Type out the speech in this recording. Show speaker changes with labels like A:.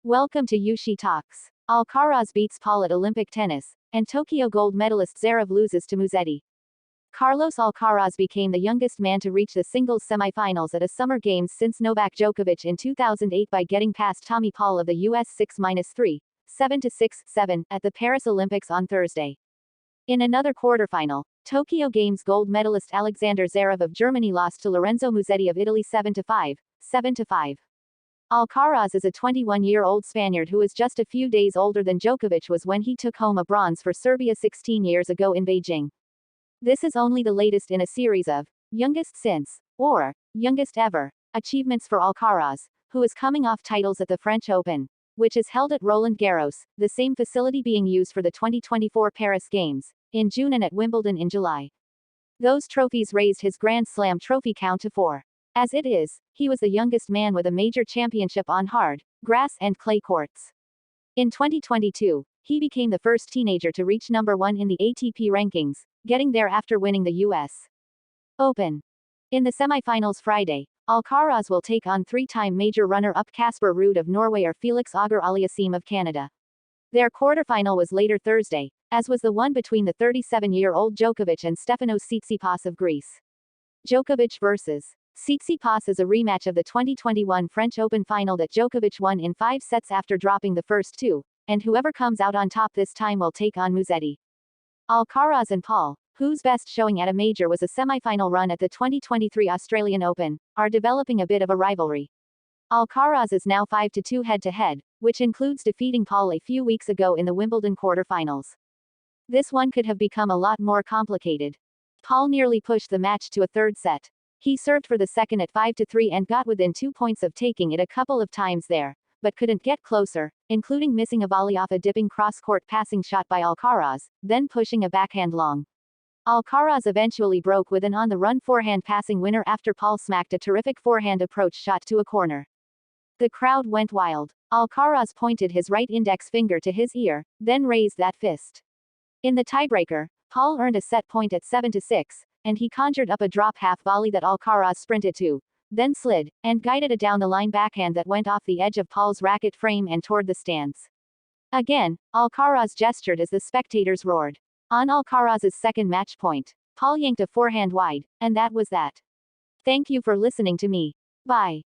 A: Welcome to Yushi Talks. Alcaraz beats Paul at Olympic tennis, and Tokyo gold medalist Zverev loses to Musetti. Carlos Alcaraz became the youngest man to reach the singles semifinals at a Summer Games since Novak Djokovic in 2008 by getting past Tommy Paul of the US 6-3, 7-6-7, at the Paris Olympics on Thursday. In another quarterfinal, Tokyo Games gold medalist Alexander Zverev of Germany lost to Lorenzo Musetti of Italy 7-5, 7-5. Alcaraz is a 21-year-old Spaniard who is just a few days older than Djokovic was when he took home a bronze for Serbia 16 years ago in Beijing. This is only the latest in a series of youngest since, or youngest ever, achievements for Alcaraz, who is coming off titles at the French Open, which is held at Roland Garros, the same facility being used for the 2024 Paris Games, in June, and at Wimbledon in July. Those trophies raised his Grand Slam trophy count to 4. As it is, he was the youngest man with a major championship on hard, grass and clay courts. In 2022, he became the first teenager to reach number 1 in the ATP rankings, getting there after winning the US Open. In the semifinals Friday, Alcaraz will take on three-time major runner-up Casper Ruud of Norway or Felix Auger-Aliassime of Canada. Their quarterfinal was later Thursday, as was the one between the 37-year-old Djokovic and Stefanos Tsitsipas of Greece. Djokovic vs. Tsitsipas is a rematch of the 2021 French Open final that Djokovic won in 5 sets after dropping the first 2, and whoever comes out on top this time will take on Musetti. Alcaraz and Paul, whose best showing at a major was a semifinal run at the 2023 Australian Open, are developing a bit of a rivalry. Alcaraz is now 5-2 head-to-head, which includes defeating Paul a few weeks ago in the Wimbledon quarterfinals. This one could have become a lot more complicated. Paul nearly pushed the match to a third set. He served for the second at 5-3 and got within 2 points of taking it a couple of times there, but couldn't get closer, including missing a volley off a dipping cross-court passing shot by Alcaraz, then pushing a backhand long. Alcaraz eventually broke with an on-the-run forehand passing winner after Paul smacked a terrific forehand approach shot to a corner. The crowd went wild. Alcaraz pointed his right index finger to his ear, then raised that fist. In the tiebreaker, Paul earned a set point at 7-6, and he conjured up a drop half volley that Alcaraz sprinted to, then slid, and guided a down-the-line backhand that went off the edge of Paul's racket frame and toward the stands. Again, Alcaraz gestured as the spectators roared. On Alcaraz's second match point, Paul yanked a forehand wide, and that was that. Thank you for listening to me. Bye.